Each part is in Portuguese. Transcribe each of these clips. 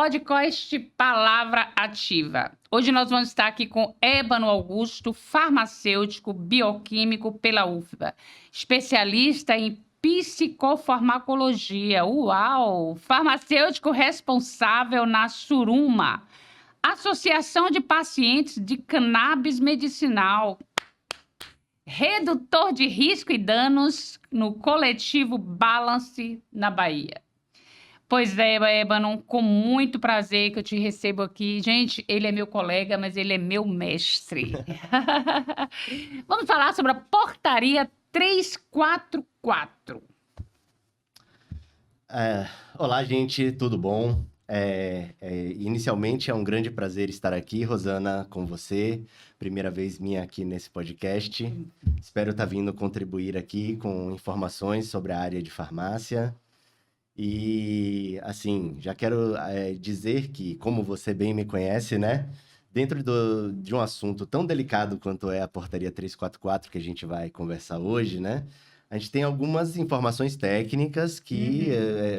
podcast Palavra Ativa. Hoje nós vamos estar aqui com Ébano Augusto, farmacêutico, bioquímico pela UFBA, especialista em psicofarmacologia. Uau! Farmacêutico responsável na Suruma, Associação de Pacientes de Cannabis Medicinal, redutor de risco e danos no coletivo Balance, na Bahia. Pois é, Ébano, com muito prazer que eu te recebo aqui. Gente, ele é meu colega, mas ele é meu mestre. Vamos falar sobre a Portaria 344. Olá, gente, tudo bom? Inicialmente é um grande prazer estar aqui, Rosana, com você. Primeira vez minha aqui nesse podcast. Espero estar vindo contribuir aqui com informações sobre a área de farmácia. E, assim, já quero dizer que, como você bem me conhece, né? Dentro de um assunto tão delicado quanto é a Portaria 344, que a gente vai conversar hoje, né? A gente tem algumas informações técnicas que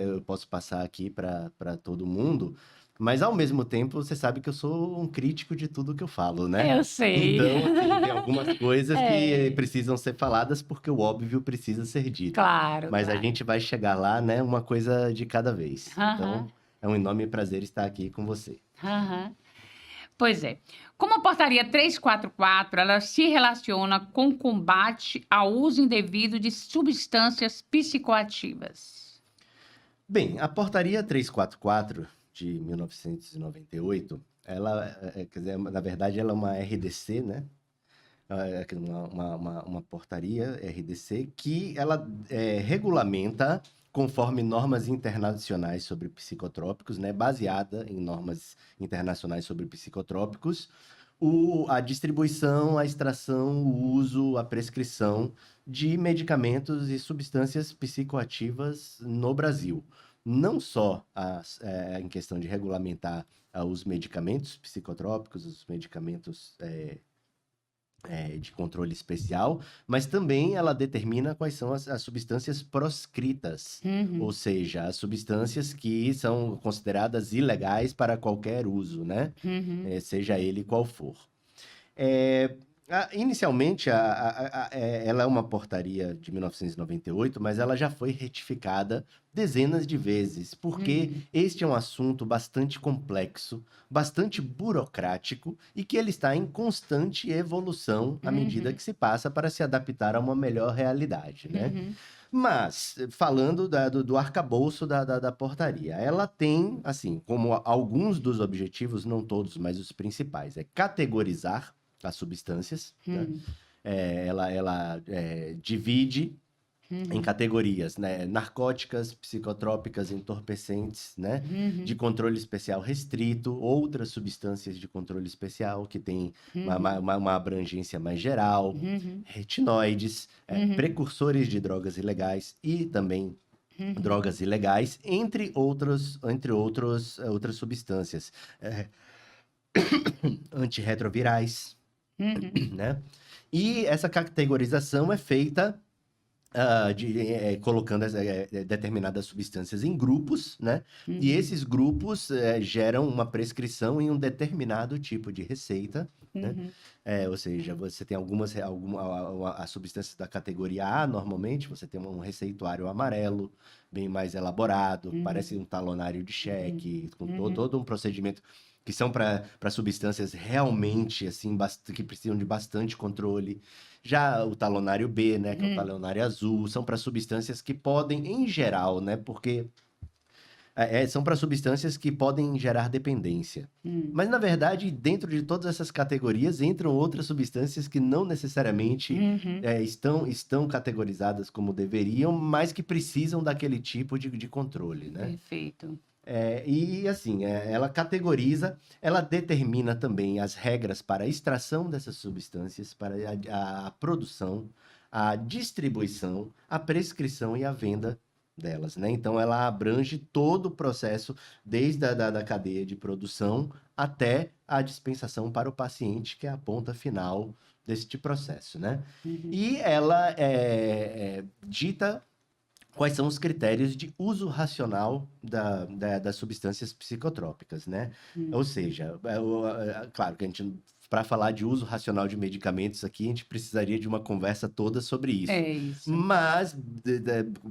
eu posso passar aqui para todo mundo, mas, ao mesmo tempo, você sabe que eu sou um crítico de tudo que eu falo, né? Eu sei. Então, assim, tem algumas coisas que precisam ser faladas porque o óbvio precisa ser dito. Claro, Mas a claro. gente vai chegar lá, né? Uma coisa de cada vez. Então, é um enorme prazer estar aqui com você. Pois é. Como a Portaria 344, ela se relaciona com o combate ao uso indevido de substâncias psicoativas? Bem, a Portaria 344 de 1998, ela, quer dizer, na verdade, ela é uma RDC, né? Uma portaria RDC que ela regulamenta conforme normas internacionais sobre psicotrópicos, né? Baseada em normas internacionais sobre psicotrópicos, a distribuição, a extração, o uso, a prescrição de medicamentos e substâncias psicoativas no Brasil. Não só em questão de regulamentar os medicamentos psicotrópicos, os medicamentos de controle especial, mas também ela determina quais são as substâncias proscritas, ou seja, as substâncias que são consideradas ilegais para qualquer uso, né? Seja ele qual for. Inicialmente, ela é uma portaria de 1998, mas ela já foi retificada dezenas de vezes, porque este é um assunto bastante complexo, bastante burocrático e que ele está em constante evolução à medida que se passa para se adaptar a uma melhor realidade, né? Mas, falando do arcabouço da portaria, ela tem, assim, como alguns dos objetivos, não todos, mas os principais, é categorizar as substâncias, né? Ela divide em categorias, né? Narcóticas, psicotrópicas, entorpecentes, né? De controle especial restrito, outras substâncias de controle especial que tem uma abrangência mais geral, retinoides, precursores de drogas ilegais e também drogas ilegais, entre outras substâncias. Antirretrovirais, né? E essa categorização é feita colocando determinadas substâncias em grupos, né? E esses grupos geram uma prescrição em um determinado tipo de receita, né? Ou seja, você tem as substâncias da categoria A, normalmente, você tem um receituário amarelo, bem mais elaborado, parece um talonário de cheque, com todo um procedimento que são para substâncias realmente, assim, que precisam de bastante controle. Já o talonário B, né, que é o talonário azul, são para substâncias que podem, em geral, né, porque são para substâncias que podem gerar dependência. Mas, na verdade, dentro de todas essas categorias, entram outras substâncias que não necessariamente estão categorizadas como deveriam, mas que precisam daquele tipo de controle, né? Perfeito. E assim, ela categoriza, ela determina também as regras para a extração dessas substâncias, para a produção, a distribuição, a prescrição e a venda delas, né? Então, ela abrange todo o processo, desde da cadeia de produção até a dispensação para o paciente, que é a ponta final deste processo, né? E ela dita quais são os critérios de uso racional das substâncias psicotrópicas, né? Ou seja, claro que a gente, para falar de uso racional de medicamentos aqui, a gente precisaria de uma conversa toda sobre isso. É isso. Mas,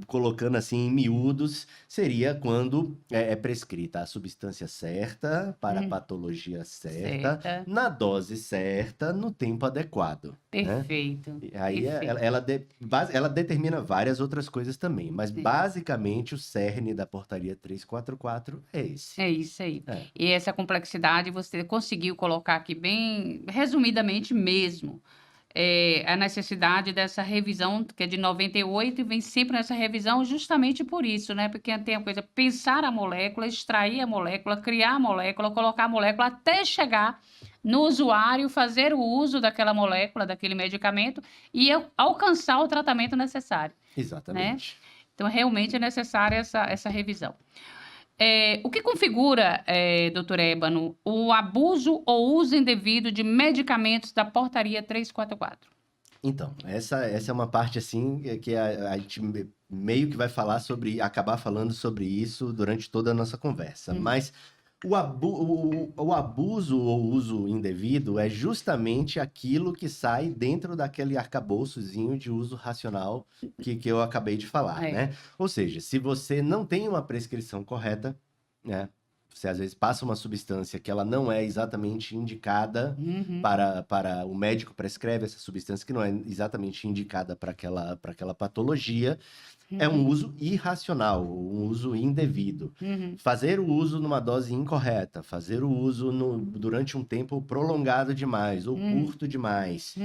colocando assim em miúdos, seria quando é prescrita a substância certa, para a patologia certa, Certa. na dose certa, no tempo adequado, né? Perfeito. E aí Perfeito. ela determina várias outras coisas também, mas Sim. basicamente o cerne da portaria 344 é esse. É isso aí. É. E essa complexidade você conseguiu colocar aqui bem resumidamente mesmo. A necessidade dessa revisão, que é de 98, e vem sempre nessa revisão justamente por isso, né? Porque tem a coisa, pensar a molécula, extrair a molécula, criar a molécula, colocar a molécula até chegar no usuário, fazer o uso daquela molécula, daquele medicamento e alcançar o tratamento necessário, né? Exatamente. Então, realmente é necessária essa revisão. O que configura, doutor Ébano, o abuso ou uso indevido de medicamentos da portaria 344? Então, essa é uma parte assim que a gente meio que vai acabar falando sobre isso durante toda a nossa conversa. Mas o abuso ou uso indevido é justamente aquilo que sai dentro daquele arcabouçozinho de uso racional que eu acabei de falar, né? Ou seja, se você não tem uma prescrição correta, né? Você às vezes passa uma substância que ela não é exatamente indicada para o médico prescreve essa substância que não é exatamente indicada para aquela patologia. É um uso irracional, um uso indevido. Fazer o uso numa dose incorreta, fazer o uso durante um tempo prolongado demais ou curto demais.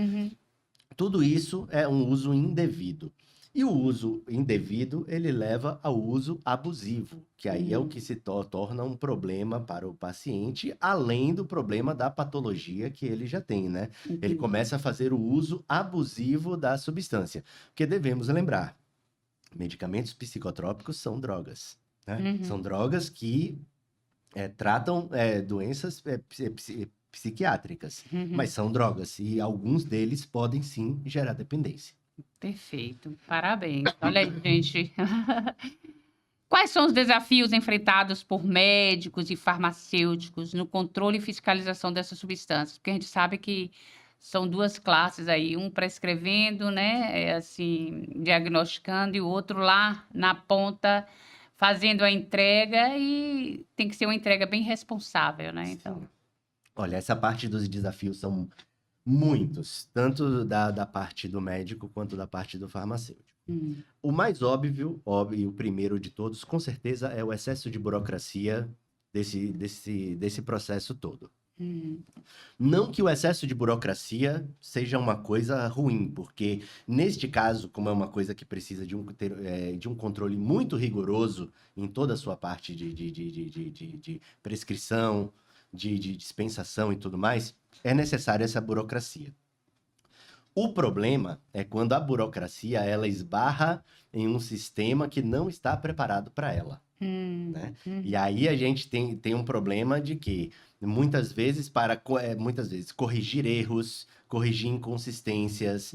Tudo isso é um uso indevido. E o uso indevido, ele leva ao uso abusivo, que aí é o que se torna um problema para o paciente, além do problema da patologia que ele já tem, né? Ele começa a fazer o uso abusivo da substância. Porque devemos lembrar, medicamentos psicotrópicos são drogas, né? São drogas que tratam doenças psiquiátricas, mas são drogas e alguns deles podem sim gerar dependência. Perfeito, parabéns. Olha aí, gente. Quais são os desafios enfrentados por médicos e farmacêuticos no controle e fiscalização dessas substâncias? Porque a gente sabe que são duas classes aí, um prescrevendo, né, assim, diagnosticando, e o outro lá na ponta fazendo a entrega, e tem que ser uma entrega bem responsável, né? Então, olha, essa parte dos desafios são muitos, tanto da parte do médico quanto da parte do farmacêutico. O mais óbvio, e o primeiro de todos, com certeza, é o excesso de burocracia desse processo todo. Não que o excesso de burocracia seja uma coisa ruim, porque neste caso, como é uma coisa que precisa de um controle muito rigoroso em toda a sua parte de prescrição, de dispensação e tudo mais, é necessária essa burocracia. O problema é quando a burocracia ela esbarra em um sistema que não está preparado para ela. Né? E aí a gente tem um problema de que muitas vezes corrigir erros, corrigir inconsistências,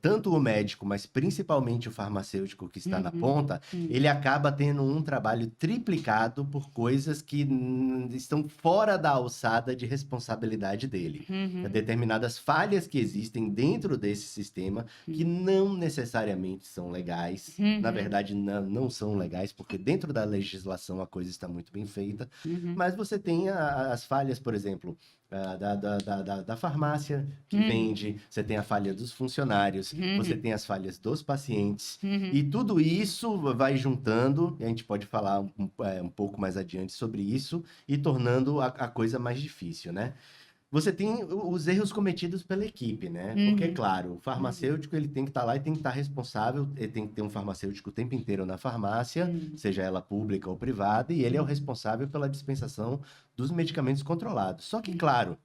tanto o médico, mas principalmente o farmacêutico que está na ponta, ele acaba tendo um trabalho triplicado por coisas que estão fora da alçada de responsabilidade dele. Determinadas falhas que existem dentro desse sistema que não necessariamente são legais, na verdade não são legais, porque dentro da legislação a coisa está muito bem feita, mas você tem as falhas, por exemplo, da farmácia que vende, você tem a falha dos funcionários, você tem as falhas dos pacientes, e tudo isso vai juntando, e a gente pode falar um pouco mais adiante sobre isso, e tornando a coisa mais difícil, né? Você tem os erros cometidos pela equipe, né? Porque, claro, o farmacêutico ele tem que estar lá e tem que estar responsável, ele tem que ter um farmacêutico o tempo inteiro na farmácia, seja ela pública ou privada, e ele é o responsável pela dispensação dos medicamentos controlados. Só que, claro,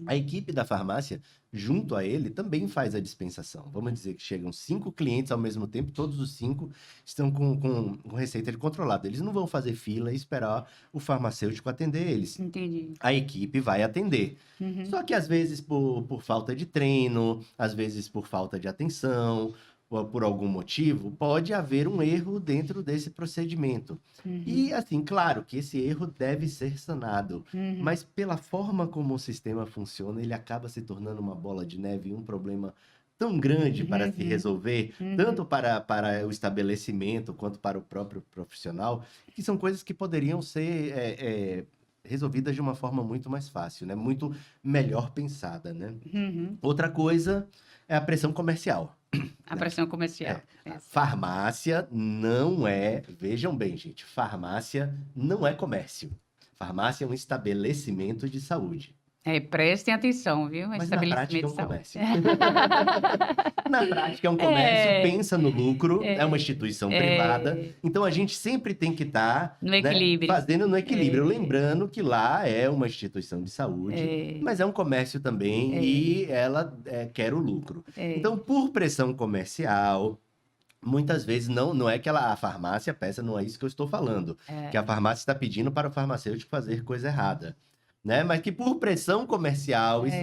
a equipe da farmácia, junto a ele, também faz a dispensação. Vamos dizer que chegam 5 clientes ao mesmo tempo, todos os 5 estão com receita de controlado. Eles não vão fazer fila e esperar o farmacêutico atender eles. entendi. A equipe vai atender. Só que às vezes por falta de treino, às vezes por falta de atenção, ou por algum motivo, pode haver um erro dentro desse procedimento. E, assim, claro que esse erro deve ser sanado, mas pela forma como o sistema funciona, ele acaba se tornando uma bola de neve, um problema tão grande para se resolver, tanto para o estabelecimento quanto para o próprio profissional, que são coisas que poderiam ser resolvidas de uma forma muito mais fácil, né? Muito melhor pensada, né? Outra coisa é a pressão comercial. A pressão comercial. Farmácia não é... Vejam bem, gente. Farmácia não é comércio. Farmácia é um estabelecimento de saúde. Prestem atenção, viu? Mas na prática é um de saúde. comércio. Na prática é um comércio, pensa no lucro, é uma instituição privada. Então a gente sempre tem que estar no equilíbrio. Fazendo no equilíbrio. Lembrando que lá é uma instituição de saúde, mas é um comércio também e ela quer o lucro. Então, por pressão comercial, muitas vezes não é que a farmácia peça, não é isso que eu estou falando. Que a farmácia está pedindo para o farmacêutico fazer coisa errada. Né? Mas que por pressão comercial isso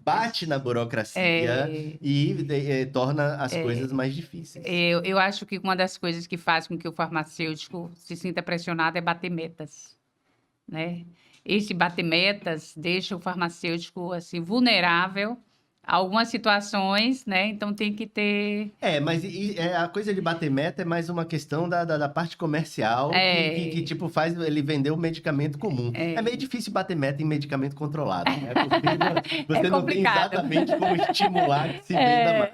bate na burocracia e torna as coisas mais difíceis. Eu acho que uma das coisas que faz com que o farmacêutico se sinta pressionado é bater metas, né? Esse bater metas deixa o farmacêutico assim vulnerável a algumas situações, né? Então tem que ter... Mas a coisa de bater meta é mais uma questão da parte comercial que tipo, faz ele vender o medicamento comum. É meio difícil bater meta em medicamento controlado, né? Porque você não tem exatamente como estimular que se venda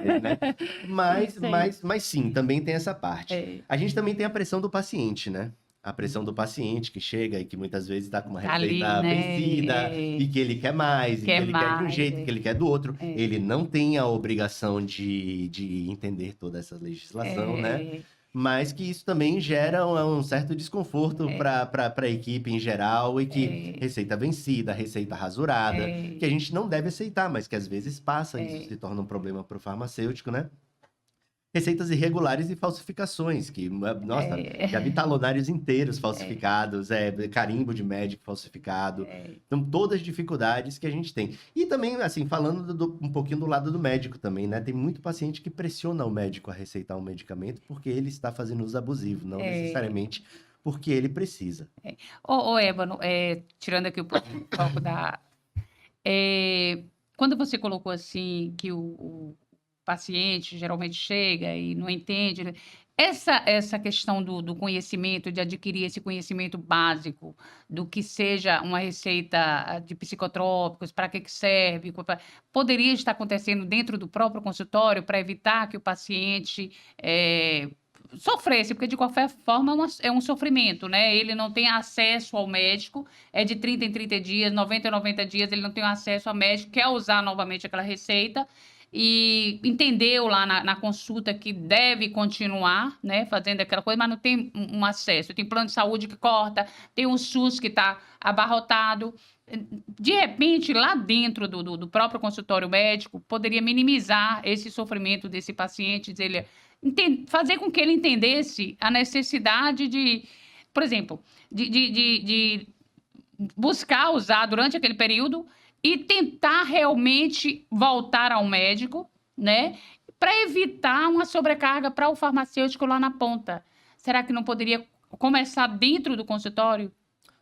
mais, né? Mas sim, também tem essa parte. A gente também tem a pressão do paciente, né? A pressão do paciente que chega e que muitas vezes está com uma receita vencida e que ele quer mais, e que ele quer de um jeito, que ele quer do outro. Ele não tem a obrigação de entender toda essa legislação, né? Mas que isso também gera um certo desconforto para a equipe em geral e que receita vencida, receita rasurada, que a gente não deve aceitar, mas que às vezes passa e isso se torna um problema para o farmacêutico, né? Receitas irregulares e falsificações, nossa, já vi talonários inteiros falsificados, carimbo de médico falsificado. Então, todas as dificuldades que a gente tem. E também, assim, falando um pouquinho do lado do médico também, né? Tem muito paciente que pressiona o médico a receitar um medicamento porque ele está fazendo uso abusivo, não necessariamente porque ele precisa. Ébano, tirando aqui o foco da... quando você colocou assim que o paciente geralmente chega e não entende, né? Essa questão do conhecimento, de adquirir esse conhecimento básico do que seja uma receita de psicotrópicos, para que serve, poderia estar acontecendo dentro do próprio consultório para evitar que o paciente sofresse, porque de qualquer forma é um sofrimento, né? Ele não tem acesso ao médico, de 30 em 30 dias, 90 em 90 dias, ele não tem acesso ao médico, quer usar novamente aquela receita, e entendeu lá na consulta que deve continuar, né, fazendo aquela coisa, mas não tem um acesso. Tem plano de saúde que corta, tem um SUS que está abarrotado. De repente, lá dentro do próprio consultório médico, poderia minimizar esse sofrimento desse paciente, fazer com que ele entendesse a necessidade de, por exemplo, de buscar usar durante aquele período e tentar realmente voltar ao médico, né? Para evitar uma sobrecarga para o farmacêutico lá na ponta. Será que não poderia começar dentro do consultório?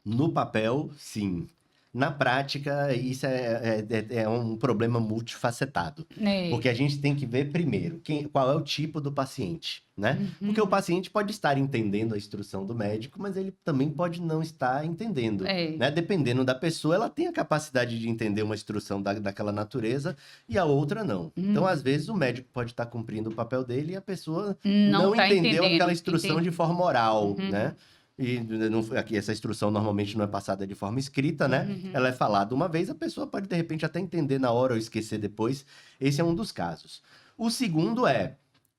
No papel, sim. Na prática, isso é um problema multifacetado. Porque a gente tem que ver primeiro qual é o tipo do paciente, né? Porque o paciente pode estar entendendo a instrução do médico, mas ele também pode não estar entendendo, né? Dependendo da pessoa, ela tem a capacidade de entender uma instrução daquela natureza e a outra não. Então, às vezes, o médico pode estar cumprindo o papel dele e a pessoa não entendeu aquela instrução de forma oral, né? E essa instrução normalmente não é passada de forma escrita, né? Ela é falada uma vez, a pessoa pode, de repente, até entender na hora ou esquecer depois. Esse é um dos casos. O segundo é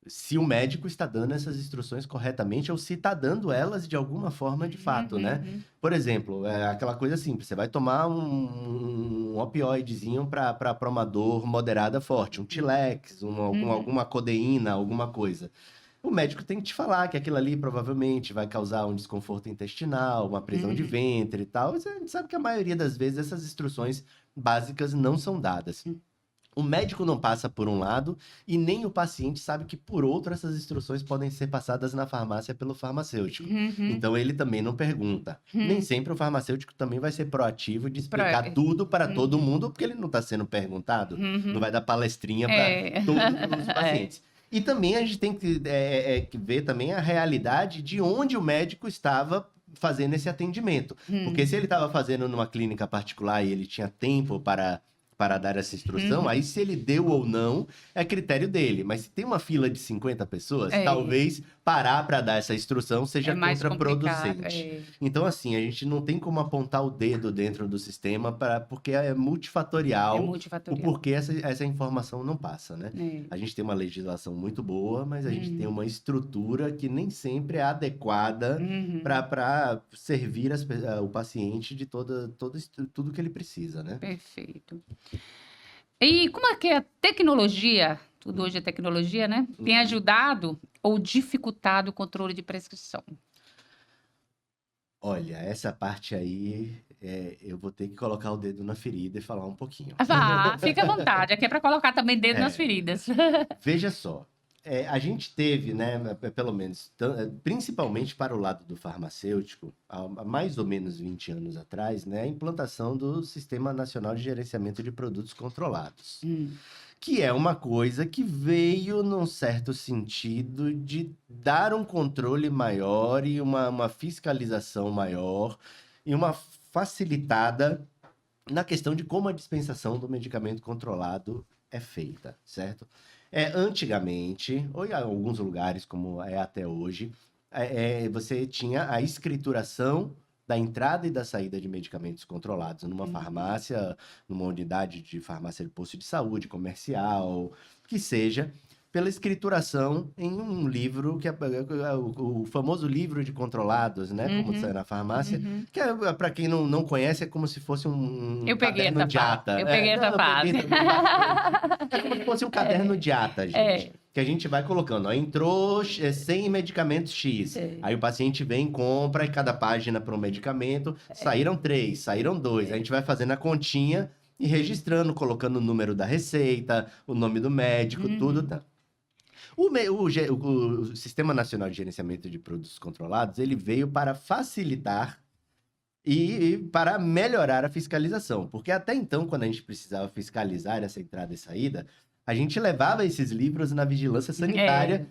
se o médico está dando essas instruções corretamente ou se está dando elas de alguma forma de fato, né? Por exemplo, aquela coisa simples, você vai tomar um opioidezinho para uma dor moderada forte, um Tilex, alguma codeína, alguma coisa. O médico tem que te falar que aquilo ali provavelmente vai causar um desconforto intestinal, uma prisão de ventre e tal. A gente sabe que a maioria das vezes essas instruções básicas não são dadas. O médico não passa por um lado e nem o paciente sabe que, por outro, essas instruções podem ser passadas na farmácia pelo farmacêutico. Uhum. Então, ele também não pergunta. Nem sempre o farmacêutico também vai ser proativo de explicar Pro- tudo para todo mundo, porque ele não está sendo perguntado. Não vai dar palestrinha para todos os pacientes. E também a gente tem que ver também a realidade de onde o médico estava fazendo esse atendimento. Porque se ele estava fazendo numa clínica particular e ele tinha tempo para dar essa instrução, aí se ele deu ou não, é critério dele. Mas se tem uma fila de 50 pessoas, talvez parar para dar essa instrução seja mais contraproducente. Então, assim, a gente não tem como apontar o dedo dentro do sistema, porque é multifatorial, o porquê essa informação não passa, né? A gente tem uma legislação muito boa, mas a gente tem uma estrutura que nem sempre é adequada para servir o paciente de tudo que ele precisa, né? Perfeito. E como é que a tecnologia, tudo hoje é tecnologia, né? Tem ajudado ou dificultado o controle de prescrição? Olha, essa parte aí, eu vou ter que colocar o dedo na ferida e falar um pouquinho. Vá, fica à vontade. Aqui é para colocar também dedo nas feridas. Veja só, a gente teve, né, pelo menos, principalmente para o lado do farmacêutico, há mais ou menos 20 anos atrás, né, a implantação do Sistema Nacional de Gerenciamento de Produtos Controlados. Que é uma coisa que veio, num certo sentido, de dar um controle maior e uma fiscalização maior e uma facilitada na questão de como a dispensação do medicamento controlado é feita, certo? Antigamente, ou em alguns lugares, como é até hoje, você tinha a escrituração da entrada e da saída de medicamentos controlados numa farmácia, numa unidade de farmácia de posto de saúde, comercial, que seja, pela escrituração em um livro, que é o famoso livro de controlados, né? Como sai na farmácia, que para quem não conhece, é como se fosse um caderno de ata. Eu peguei essa fase. É como se fosse um caderno de ata, gente. Que a gente vai colocando, ó, entrou 100 medicamentos X. Aí o paciente vem, compra, e cada página para um medicamento, saíram 3, saíram 2. A gente vai fazendo a continha e registrando, colocando o número da receita, o nome do médico, tudo tá. O Sistema Nacional de Gerenciamento de Produtos Controlados, ele veio para facilitar e para melhorar a fiscalização. Porque até então, quando a gente precisava fiscalizar essa entrada e saída, a gente levava esses livros na vigilância sanitária.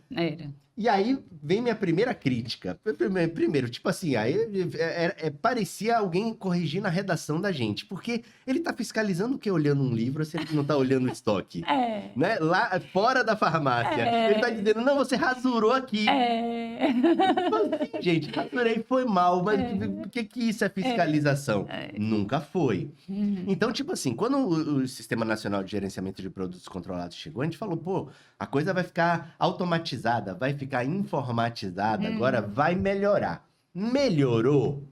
E aí vem minha primeira crítica. Primeiro, tipo assim, aí parecia alguém corrigindo a redação da gente. Porque ele tá fiscalizando o quê? Olhando um livro, se ele não tá olhando o estoque. Né? Lá fora da farmácia. Ele tá dizendo, não, você rasurou aqui. Assim, gente, rasurei, foi mal. Mas por que isso é fiscalização? Nunca foi. Então, tipo assim, quando o Sistema Nacional de Gerenciamento de Produtos Controlados chegou, a gente falou, pô, a coisa vai ficar automatizada, vai ficar informatizada, agora vai melhorar. Melhorou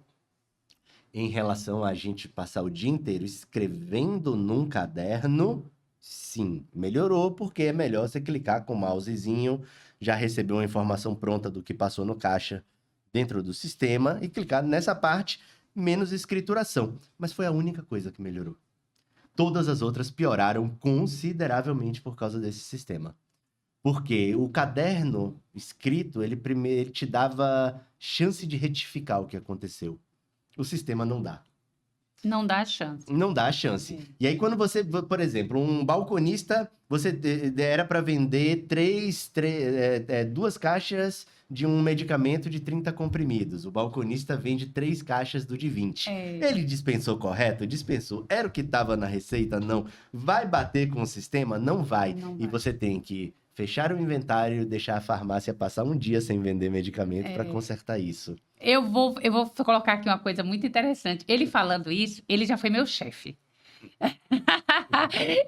em relação a gente passar o dia inteiro escrevendo num caderno? Sim, melhorou, porque é melhor você clicar com o mousezinho, já receber uma informação pronta do que passou no caixa dentro do sistema e clicar nessa parte, menos escrituração. Mas foi a única coisa que melhorou. Todas as outras pioraram consideravelmente por causa desse sistema. Porque o caderno escrito, ele te dava chance de retificar o que aconteceu. O sistema não dá. Não dá chance. Não dá chance. E aí, quando você, por exemplo, um balconista, você era para vender 2 caixas de um medicamento de 30 comprimidos. O balconista vende 3 caixas do de 20. Ele dispensou correto? Dispensou. Era o que estava na receita? Não. Vai bater com o sistema? Não vai. E você tem que fechar o inventário, deixar a farmácia passar um dia sem vender medicamento para consertar isso. Eu vou colocar aqui uma coisa muito interessante. Ele falando isso, ele já foi meu chefe.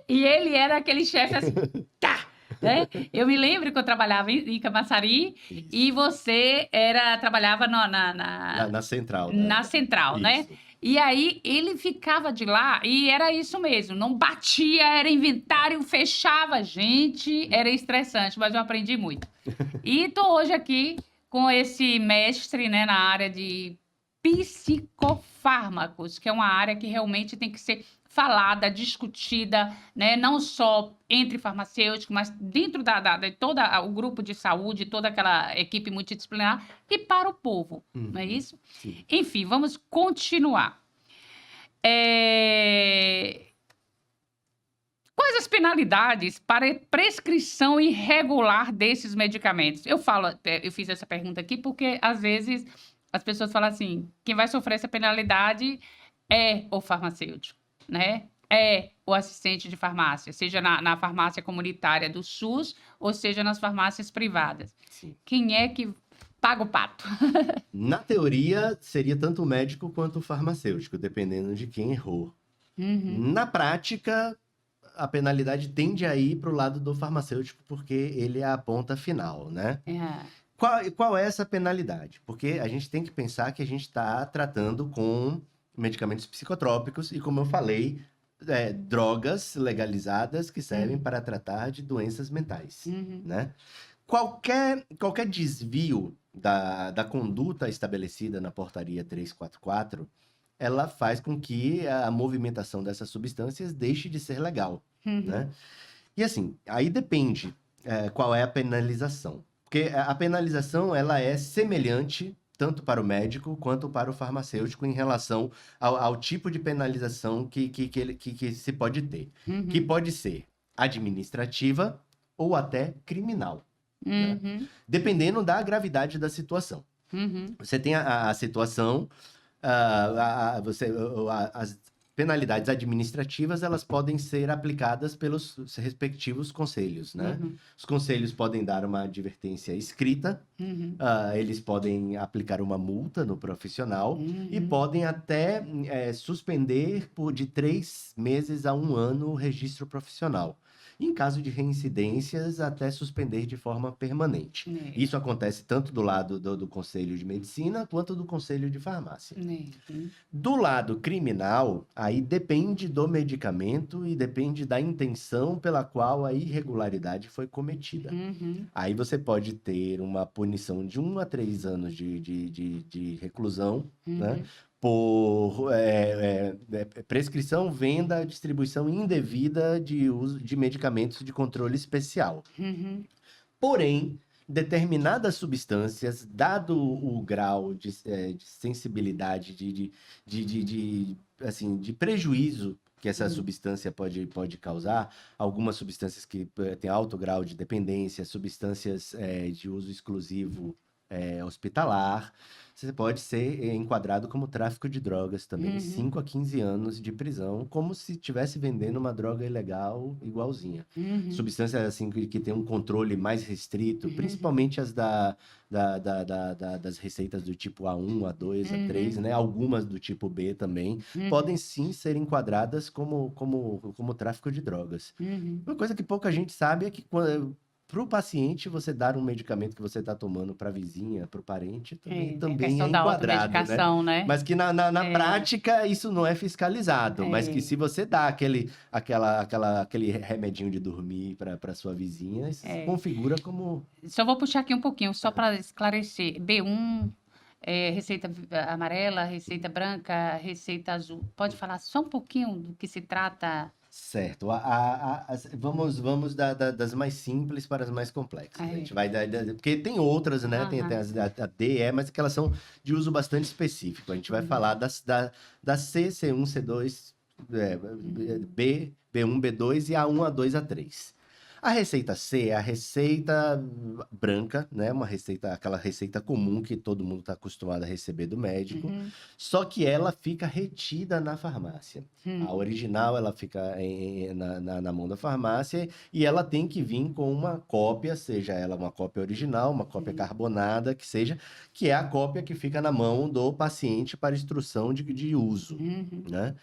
E ele era aquele chefe assim, tá! Né? Eu me lembro que eu trabalhava em Camaçari e você trabalhava na central. Na central, né? E aí ele ficava de lá e era isso mesmo, não batia, era inventário, fechava. Gente, era estressante, mas eu aprendi muito. E tô hoje aqui com esse mestre, né, na área de psicofármacos, que é uma área que realmente tem que ser falada, discutida, né? Não só entre farmacêuticos, mas dentro de todo o grupo de saúde, toda aquela equipe multidisciplinar e para o povo, não é isso? Sim. Enfim, vamos continuar. Quais as penalidades para prescrição irregular desses medicamentos? Eu fiz essa pergunta aqui porque, às vezes, as pessoas falam assim, quem vai sofrer essa penalidade é o farmacêutico, né? É o assistente de farmácia, seja na farmácia comunitária do SUS ou seja nas farmácias privadas. Sim. Quem é que paga o pato? Na teoria, seria tanto o médico quanto o farmacêutico, dependendo de quem errou. Na prática, a penalidade tende a ir para o lado do farmacêutico, porque ele é a ponta final, né? Qual é essa penalidade? Porque a gente tem que pensar que a gente está tratando com medicamentos psicotrópicos e, como eu falei, drogas legalizadas que servem para tratar de doenças mentais, né? Qualquer desvio da conduta estabelecida na portaria 344, ela faz com que a movimentação dessas substâncias deixe de ser legal, né? E assim, aí depende qual é a penalização. Porque a penalização, ela é semelhante tanto para o médico quanto para o farmacêutico em relação ao tipo de penalização que se pode ter. Que pode ser administrativa ou até criminal, né? Dependendo da gravidade da situação. Você tem a situação... as penalidades administrativas, elas podem ser aplicadas pelos respectivos conselhos, né? Os conselhos podem dar uma advertência escrita, eles podem aplicar uma multa no profissional e podem até suspender de 3 meses a 1 ano o registro profissional. Em caso de reincidências, até suspender de forma permanente. Isso acontece tanto do lado do Conselho de Medicina quanto do Conselho de Farmácia. Do lado criminal, aí depende do medicamento e depende da intenção pela qual a irregularidade foi cometida. Aí você pode ter uma punição de 1 a 3 anos de reclusão, né? Por prescrição, venda, distribuição indevida de uso de medicamentos de controle especial. Porém, determinadas substâncias, dado o grau de sensibilidade, de prejuízo que essa substância pode causar, algumas substâncias que têm alto grau de dependência, substâncias de uso exclusivo hospitalar, você pode ser enquadrado como tráfico de drogas também, 5 a 15 anos de prisão, como se estivesse vendendo uma droga ilegal igualzinha. Substâncias assim que tem um controle mais restrito, principalmente as das receitas do tipo A1, A2, A3, né? Algumas do tipo B também, podem sim ser enquadradas como tráfico de drogas. Uma coisa que pouca gente sabe é que para o paciente, você dar um medicamento que você está tomando para a vizinha, para o parente, também é enquadrado, né? Mas que na prática isso não é fiscalizado. Mas que se você dá aquele remedinho de dormir para sua vizinha, isso se configura como... Só vou puxar aqui um pouquinho, só para esclarecer. B1, receita amarela, receita branca, receita azul. Pode falar só um pouquinho do que se trata... Certo. Vamos das mais simples para as mais complexas. A gente vai porque tem outras, né? Tem até a D, E, mas que elas são de uso bastante específico. A gente vai falar da C, C1, C2, B, B1, B2 e A1, A2, A3. A receita C é a receita branca, né? Aquela receita comum que todo mundo está acostumado a receber do médico, só que ela fica retida na farmácia. A original, ela fica na mão da farmácia e ela tem que vir com uma cópia, seja ela uma cópia original, uma cópia carbonada, que é a cópia que fica na mão do paciente para instrução de uso, né?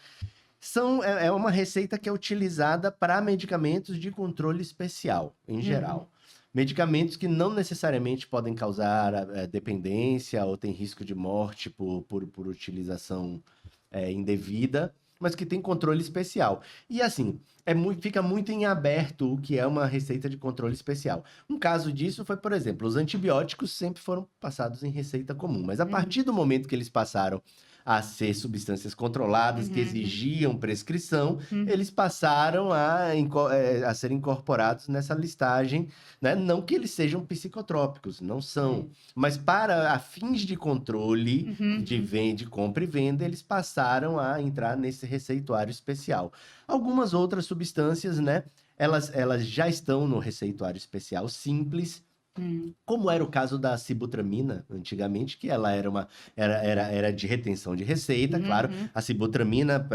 É uma receita que é utilizada para medicamentos de controle especial, em geral. Medicamentos que não necessariamente podem causar dependência ou tem risco de morte por utilização indevida, mas que tem controle especial. E assim, fica muito em aberto o que é uma receita de controle especial. Um caso disso foi, por exemplo, os antibióticos sempre foram passados em receita comum, mas a partir do momento que eles passaram a ser substâncias controladas que exigiam prescrição, Uhum. eles passaram a ser incorporados nessa listagem, né? Não que eles sejam psicotrópicos, não são, mas para fins de controle de compra e venda, eles passaram a entrar nesse receituário especial. Algumas outras substâncias, né? Elas já estão no receituário especial simples, como era o caso da sibutramina, antigamente, que ela era de retenção de receita, claro. A sibutramina,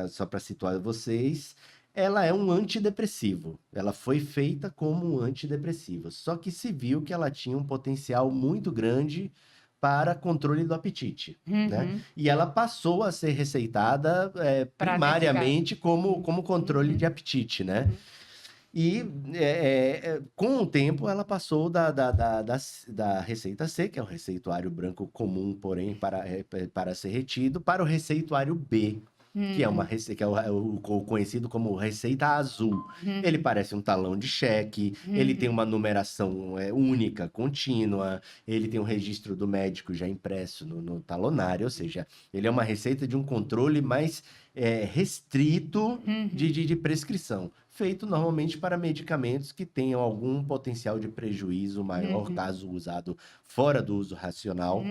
só para situar vocês, ela é um antidepressivo. Ela foi feita como um antidepressivo. Só que se viu que ela tinha um potencial muito grande para controle do apetite, né? E ela passou a ser receitada primariamente como controle de apetite, né? E com o tempo ela passou da receita C, que é o receituário branco comum, porém para ser retido, para o receituário B, que é o conhecido como receita azul. Ele parece um talão de cheque, ele tem uma numeração única, contínua, ele tem um registro do médico já impresso no talonário, ou seja, ele é uma receita de um controle mais restrito de prescrição, feito normalmente para medicamentos que tenham algum potencial de prejuízo maior, caso usado fora do uso racional.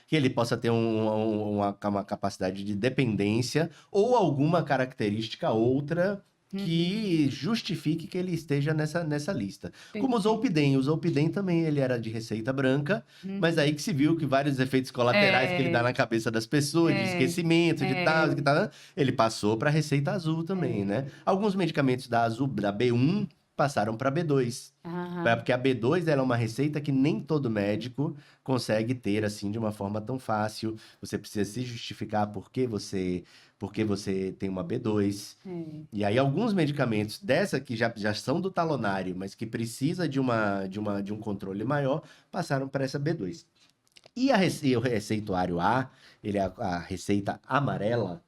Que ele possa ter uma capacidade de dependência ou alguma característica outra que justifique que ele esteja nessa lista. Como o Zolpidem. O Zolpidem também ele era de receita branca, mas aí que se viu que vários efeitos colaterais que ele dá na cabeça das pessoas, de esquecimento, de tal, ele passou para receita azul também, né? Alguns medicamentos da B1 passaram para B2. Porque a B2 ela é uma receita que nem todo médico consegue ter assim de uma forma tão fácil. Você precisa se justificar por que você tem uma B2. E aí alguns medicamentos dessa que já são do talonário, mas que precisa de um controle maior, passaram para essa B2. E o receituário A, ele é a receita amarela,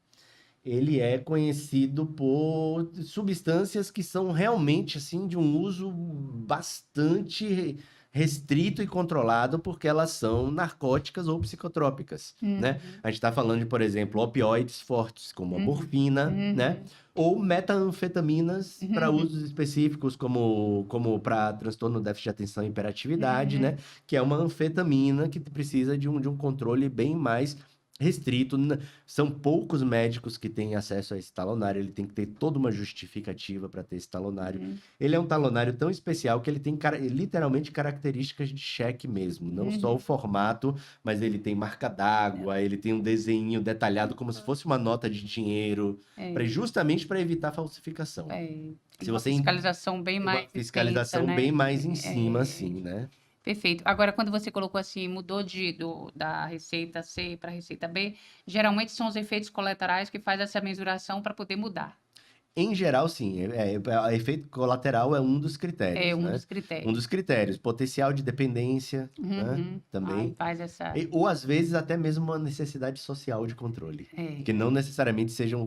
ele é conhecido por substâncias que são realmente assim de um uso bastante restrito e controlado, porque elas são narcóticas ou psicotrópicas, né? A gente está falando de, por exemplo, opioides fortes, como a morfina, né? Ou metanfetaminas para usos específicos, como para transtorno do déficit de atenção e hiperatividade, né? Que é uma anfetamina que precisa de um controle bem mais restrito. São poucos médicos que têm acesso a esse talonário, ele tem que ter toda uma justificativa para ter esse talonário. Ele é um talonário tão especial que ele tem literalmente características de cheque mesmo, não só o formato, mas ele tem marca d'água, ele tem um desenho detalhado como se fosse uma nota de dinheiro, justamente para evitar falsificação. Se você fiscalização bem mais fiscalização intensa, bem né? mais em cima, assim, né? Perfeito. Agora, quando você colocou assim, mudou da receita C para a receita B, geralmente são os efeitos colaterais que faz essa mensuração para poder mudar. Em geral, sim. Efeito colateral é um dos critérios, É um né? dos critérios. Um dos critérios. Potencial de dependência, né? Também. Aí faz essa... Ou, às vezes, até mesmo uma necessidade social de controle. Que não necessariamente sejam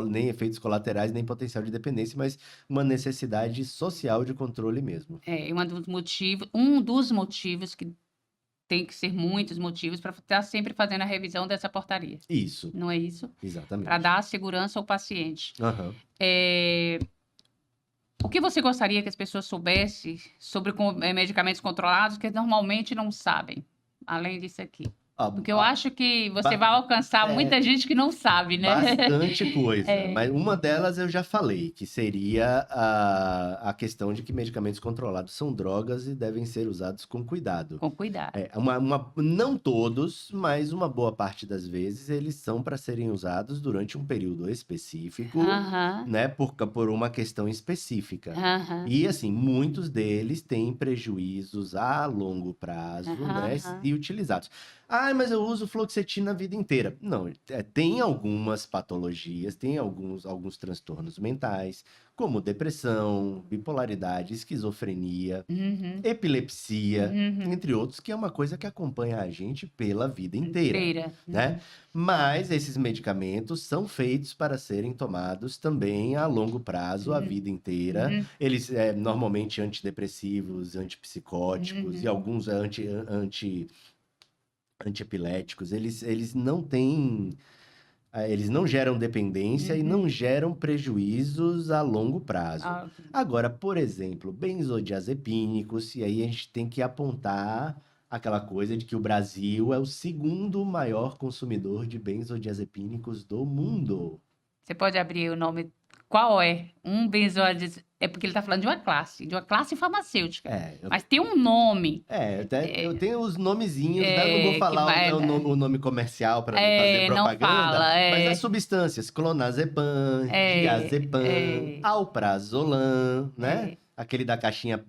nem efeitos colaterais, nem potencial de dependência, mas uma necessidade social de controle mesmo. Um dos motivos que tem que ser muitos motivos para estar sempre fazendo a revisão dessa portaria. Isso. Não é isso? Exatamente. Para dar segurança ao paciente. Uhum. O que você gostaria que as pessoas soubessem sobre medicamentos controlados que normalmente não sabem, além disso aqui? Porque eu acho que você vai alcançar muita gente que não sabe, né? Bastante coisa. Mas uma delas eu já falei, que seria a questão de que medicamentos controlados são drogas e devem ser usados com cuidado. Com cuidado. Não todos, mas uma boa parte das vezes eles são para serem usados durante um período específico, né? Por uma questão específica. E assim, muitos deles têm prejuízos a longo prazo, né? E utilizados. Mas eu uso fluoxetina a vida inteira. Não, tem algumas patologias, tem alguns transtornos mentais, como depressão, bipolaridade, esquizofrenia, epilepsia, entre outros, que é uma coisa que acompanha a gente pela vida inteira. Né? Mas esses medicamentos são feitos para serem tomados também a longo prazo, a vida inteira. Eles, normalmente, antidepressivos, antipsicóticos e alguns antiepiléticos, eles não têm, eles não geram dependência e não geram prejuízos a longo prazo. Ah, Agora, por exemplo, benzodiazepínicos, e aí a gente tem que apontar aquela coisa de que o Brasil é o segundo maior consumidor de benzodiazepínicos do mundo. você pode abrir o nome. Qual é? Um benzodiazepínico. É porque ele está falando de uma classe farmacêutica. É, Mas tem um nome. eu tenho os nomezinhos, né? Eu não vou que falar vai. o nome comercial para não fazer Não propaganda, fala. mas as substâncias, clonazepam, diazepam, alprazolam, né? Aquele da caixinha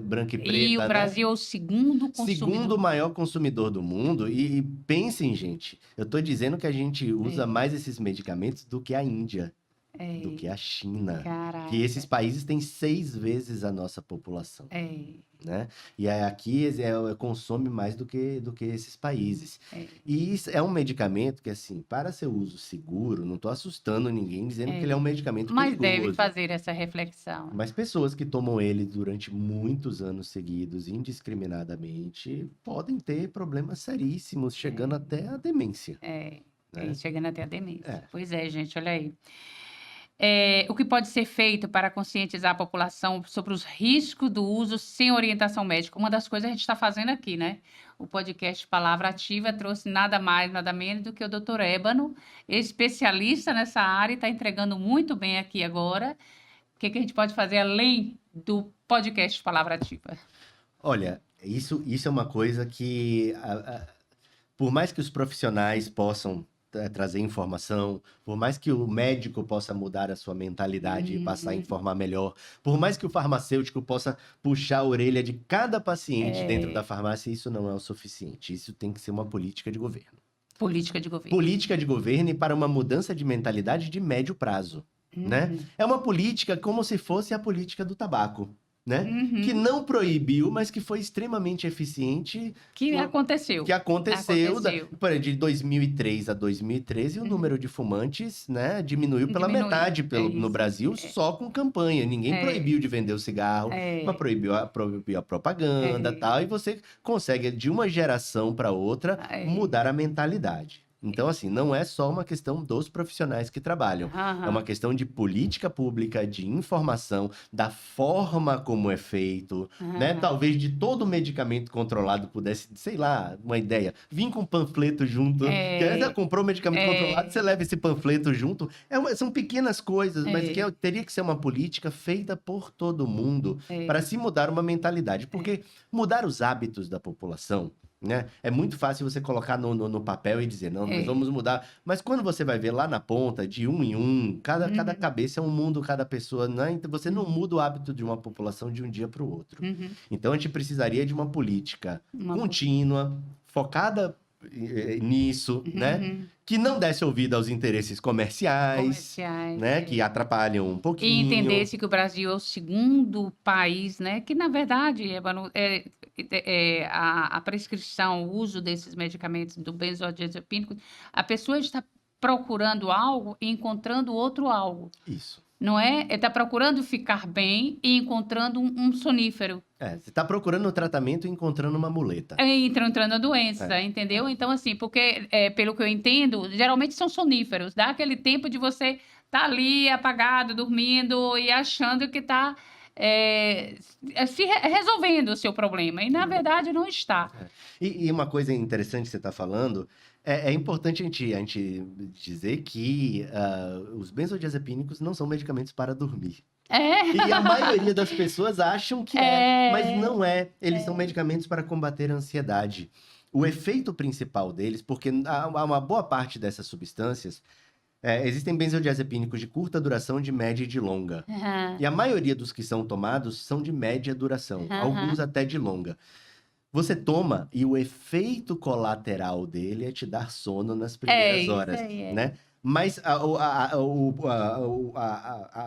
branca e preta, E o né? Brasil é o segundo consumidor. Segundo maior consumidor do mundo. E pensem, gente, eu tô dizendo que a gente usa mais esses medicamentos do que a Índia, do que a China. Caraca. Que esses países têm 6 vezes a nossa população. Né? E aí aqui consome mais do que esses países. E isso é um medicamento que, assim, para seu uso seguro, não estou assustando ninguém dizendo que ele é um medicamento Mas perigoso. deve fazer essa reflexão. Mas pessoas que tomam ele durante muitos anos seguidos, indiscriminadamente, podem ter problemas seríssimos, chegando até a demência. Chegando até a demência. É. Pois é, gente, olha aí. O que pode ser feito para conscientizar a população sobre os riscos do uso sem orientação médica? Uma das coisas a gente está fazendo aqui, né? O podcast Palavra Ativa trouxe nada mais, nada menos do que o Dr. Ébano, especialista nessa área, e está entregando muito bem aqui agora. O que a gente pode fazer além do podcast Palavra Ativa? Olha, isso é uma coisa que, por mais que os profissionais possam trazer informação, por mais que o médico possa mudar a sua mentalidade e passar a informar melhor, por mais que o farmacêutico possa puxar a orelha de cada paciente dentro da farmácia, isso não é o suficiente. Isso tem que ser uma política de governo. Política de governo. Política de governo e para uma mudança de mentalidade de médio prazo, né? É uma política como se fosse a política do tabaco, né? Que não proibiu, mas que foi extremamente eficiente. Que aconteceu. De 2003 a 2013, o número de fumantes, né, diminuiu pela metade no Brasil, só com campanha. Ninguém proibiu de vender o cigarro, mas proibiu a propaganda e tal. E você consegue, de uma geração para outra, mudar a mentalidade. Então, assim, não é só uma questão dos profissionais que trabalham. É uma questão de política pública, de informação, da forma como é feito, né? Talvez de todo medicamento controlado pudesse, sei lá, uma ideia, vir com um panfleto junto. Porque você comprou um medicamento controlado, você leva esse panfleto junto. São pequenas coisas, mas que teria que ser uma política feita por todo mundo para se mudar uma mentalidade. Porque mudar os hábitos da população, né? É muito fácil você colocar no papel e dizer, não, nós vamos mudar. Mas quando você vai ver lá na ponta, de um em um, cada cabeça é um mundo, cada pessoa, né? Então você não muda o hábito de uma população de um dia para o outro. Então a gente precisaria de uma política contínua, focada nisso, né? Que não desse ouvido aos interesses comerciais, né? Que atrapalham um pouquinho. E entendesse que o Brasil é o segundo país, né? Que, na verdade, a prescrição, o uso desses medicamentos do benzodiazepínico, a pessoa está procurando algo e encontrando outro algo. Isso. Não é? Está procurando ficar bem e encontrando um sonífero. Você está procurando um tratamento e encontrando uma muleta. Entrando a doença, entendeu? Então, assim, porque, pelo que eu entendo, geralmente são soníferos. Dá aquele tempo de você estar ali apagado, dormindo e achando que está resolvendo o seu problema. E, na verdade, não está. E uma coisa interessante que você está falando, é importante a gente dizer que os benzodiazepínicos não são medicamentos para dormir. E a maioria das pessoas acham que mas não é. Eles são medicamentos para combater a ansiedade. O efeito principal deles, porque uma boa parte dessas substâncias, existem benzodiazepínicos de curta duração, de média e de longa. E a maioria dos que são tomados são de média duração, alguns até de longa. Você toma e o efeito colateral dele é te dar sono nas primeiras horas, né? Mas a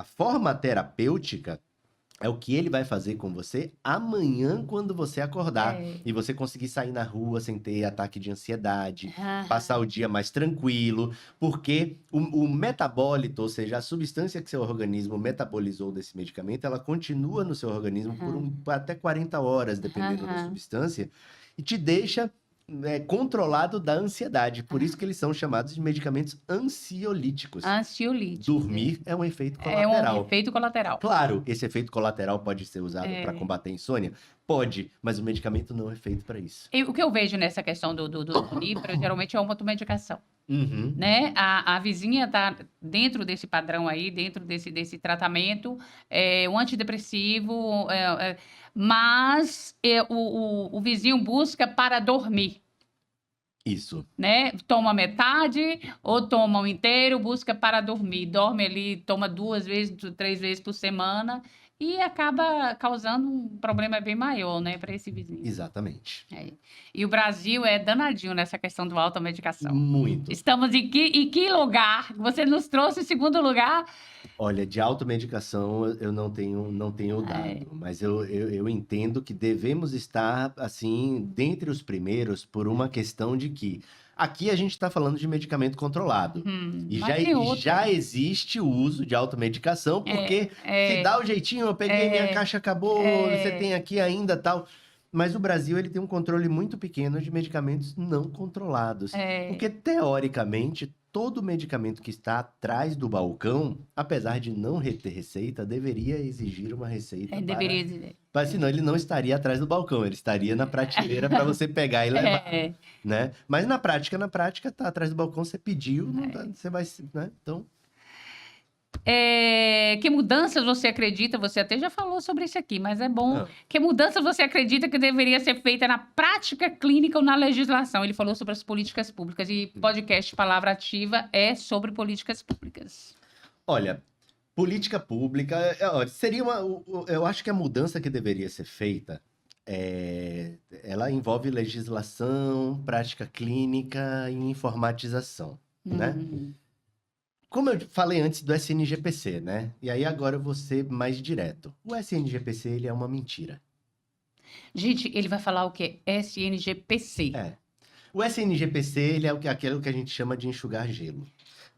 forma terapêutica é o que ele vai fazer com você amanhã quando você acordar. E você conseguir sair na rua sem ter ataque de ansiedade, passar o dia mais tranquilo, porque o metabólito, ou seja, a substância que seu organismo metabolizou desse medicamento, ela continua no seu organismo por até 40 horas, dependendo da substância, e te deixa controlado da ansiedade. Por isso que eles são chamados de medicamentos ansiolíticos. Ansiolítico. Dormir é um efeito É um colateral. efeito colateral. Claro, esse efeito colateral pode ser usado para combater a insônia? Pode, mas o medicamento não é feito para isso. O que eu vejo nessa questão do dormir, geralmente é uma automedicação. Uhum. Né? A vizinha está dentro desse padrão aí, dentro desse tratamento, um antidepressivo, mas o vizinho busca para dormir. Isso. Né? Toma metade ou toma um inteiro, busca para dormir. Dorme ali, toma 2 vezes, 3 vezes por semana e acaba causando um problema bem maior, né, para esse vizinho. Exatamente. E o Brasil é danadinho nessa questão da automedicação. Muito. Estamos em que lugar? Você nos trouxe em segundo lugar? Olha, de automedicação eu não tenho dado, mas eu entendo que devemos estar, assim, dentre os primeiros por uma questão de que aqui a gente está falando de medicamento controlado. E já existe o uso de automedicação, porque se dá o jeitinho, eu peguei, minha caixa acabou, você tem aqui ainda tal. Mas o Brasil ele tem um controle muito pequeno de medicamentos não controlados. Porque, teoricamente, todo medicamento que está atrás do balcão, apesar de não ter receita, deveria exigir uma receita. Mas senão ele não estaria atrás do balcão, ele estaria na prateleira para você pegar e levar. Né? Mas na prática, tá atrás do balcão, você pediu, você vai. Né? Então. Que mudanças você acredita? Você até já falou sobre isso aqui, mas é bom. Que mudanças você acredita que deveria ser feita na prática clínica ou na legislação? Ele falou sobre as políticas públicas e podcast Palavra Ativa é sobre políticas públicas. Olha, política pública seria eu acho que a mudança que deveria ser feita ela envolve legislação, prática clínica e informatização, né? Como eu falei antes do SNGPC, né? E aí agora eu vou ser mais direto. O SNGPC, ele é uma mentira. Gente, ele vai falar o quê? SNGPC. O SNGPC, ele é aquilo que a gente chama de enxugar gelo.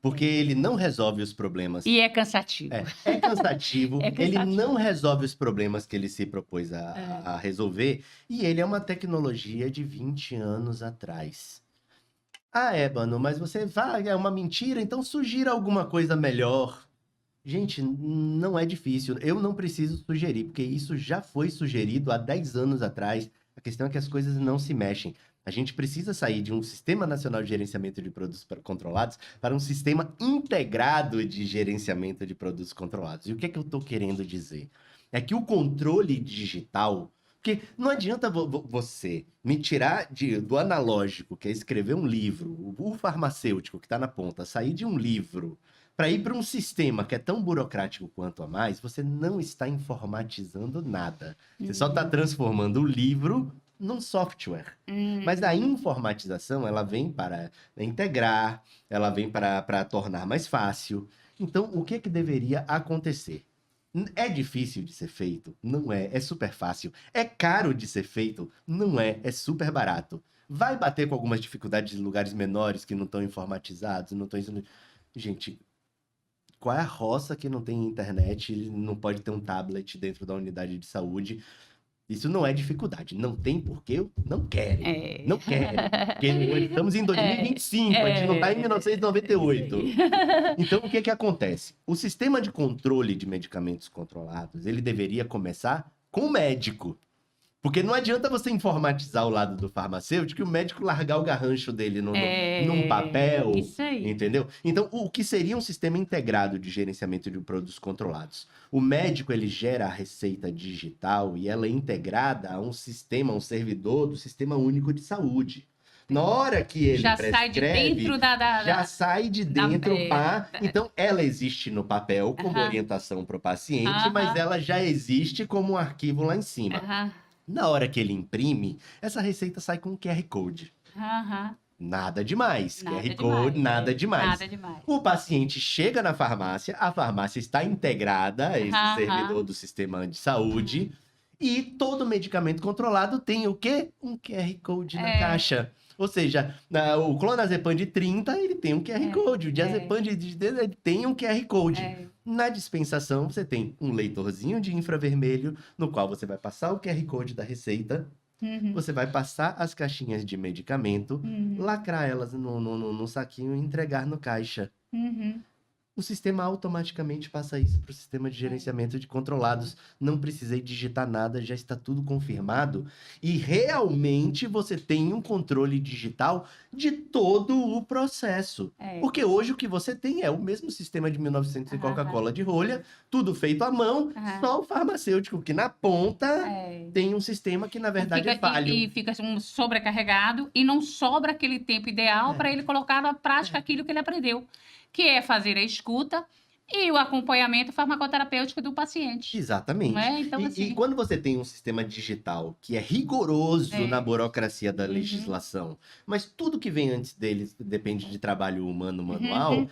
Porque ele não resolve os problemas. E é cansativo. É cansativo. Ele não resolve os problemas que ele se propôs a resolver. E ele é uma tecnologia de 20 anos atrás. Ébano, mas você vai, é uma mentira, então sugira alguma coisa melhor. Gente, não é difícil. Eu não preciso sugerir, porque isso já foi sugerido há 10 anos atrás. A questão é que as coisas não se mexem. A gente precisa sair de um Sistema Nacional de Gerenciamento de Produtos Controlados para um sistema integrado de gerenciamento de produtos controlados. E o que é que eu estou querendo dizer? É que o controle digital... Porque não adianta você me tirar do analógico, que é escrever um livro, o farmacêutico que está na ponta, sair de um livro para ir para um sistema que é tão burocrático quanto a mais, você não está informatizando nada. Você só está transformando o livro num software. Mas a informatização, ela vem para integrar, ela vem para tornar mais fácil. Então, o que deveria acontecer? É difícil de ser feito? Não é. É super fácil. É caro de ser feito? Não é. É super barato. Vai bater com algumas dificuldades de lugares menores que não estão informatizados, não estão... Gente, qual é a roça que não tem internet, não pode ter um tablet dentro da unidade de saúde? Isso não é dificuldade. Não tem porque não querem. Não querem. Porque estamos em 2025, a gente não está em 1998. Então, o que acontece? O sistema de controle de medicamentos controlados, ele deveria começar com o médico. Porque não adianta você informatizar o lado do farmacêutico e o médico largar o garrancho dele num papel. Isso aí. Entendeu? Então, o que seria um sistema integrado de gerenciamento de produtos controlados? O médico, ele gera a receita digital e ela é integrada a um sistema, um servidor do Sistema Único de Saúde. Na hora que ele já sai de dentro já sai de dentro, então ela existe no papel como orientação para o paciente, mas ela já existe como um arquivo lá em cima. Na hora que ele imprime, essa receita sai com um QR Code. Nada demais. QR Code, nada demais. O paciente chega na farmácia, a farmácia está integrada a esse servidor do sistema de saúde, e todo medicamento controlado tem o quê? Um QR Code na caixa. Ou seja, o clonazepam de 30, ele tem um QR Code. O diazepam de ele tem um QR Code. Na dispensação, você tem um leitorzinho de infravermelho, no qual você vai passar o QR Code da receita Uhum. Você vai passar as caixinhas de medicamento, Uhum. lacrar elas no saquinho e entregar no caixa. Uhum. O sistema automaticamente passa isso para o sistema de gerenciamento de controlados. Não precisei digitar nada, já está tudo confirmado. E realmente você tem um controle digital de todo o processo. É. Porque hoje o que você tem é o mesmo sistema de 1900 e Aham. Coca-Cola de rolha, tudo feito à mão, Aham. só o farmacêutico que na ponta É. tem um sistema que na verdade é Fica, falho. e fica sobrecarregado e não sobra aquele tempo ideal É. para ele colocar na prática aquilo que ele aprendeu, que é fazer a escuta e o acompanhamento farmacoterapêutico do paciente. Exatamente. Não é? Então, E assim. quando você tem um sistema digital que é rigoroso É. na burocracia da Uhum. legislação, mas tudo que vem antes dele depende de trabalho humano manual, Uhum.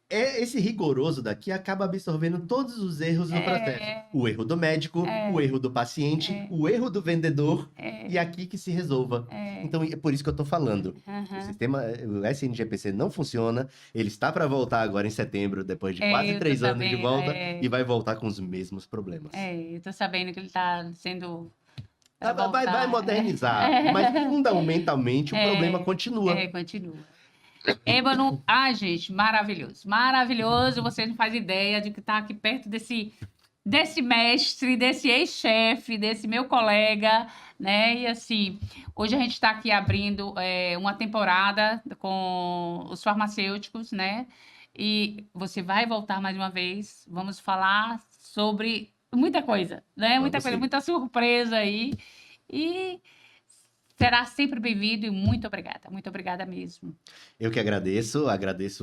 esse rigoroso daqui acaba absorvendo todos os erros no processo. O erro do médico, o erro do paciente, o erro do vendedor, e aqui que se resolva. Então, é por isso que eu tô falando. O sistema, o SNGPC não funciona, ele está para voltar agora em setembro, depois de quase Eu tô 3 anos de sabendo, volta, e vai voltar com os mesmos problemas. eu tô sabendo que ele tá sendo. Vai modernizar, mas fundamentalmente o problema continua. Continua. Ébano, ai, gente, maravilhoso. Maravilhoso. Você não faz ideia de que tá aqui perto desse mestre, desse ex-chefe, desse meu colega, né? E assim, hoje a gente está aqui abrindo uma temporada com os farmacêuticos, né? E você vai voltar mais uma vez. Vamos falar sobre muita coisa, né? Muita Vamos coisa, sim. muita surpresa aí. E será sempre bem-vindo e muito obrigada mesmo. Eu que agradeço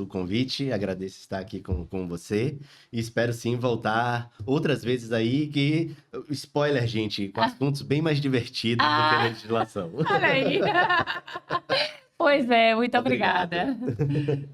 o convite, agradeço estar aqui com você e espero sim voltar outras vezes aí, que, spoiler, gente, com assuntos bem mais divertidos do que a legislação. Olha aí. Pois é, muito Obrigado. obrigada.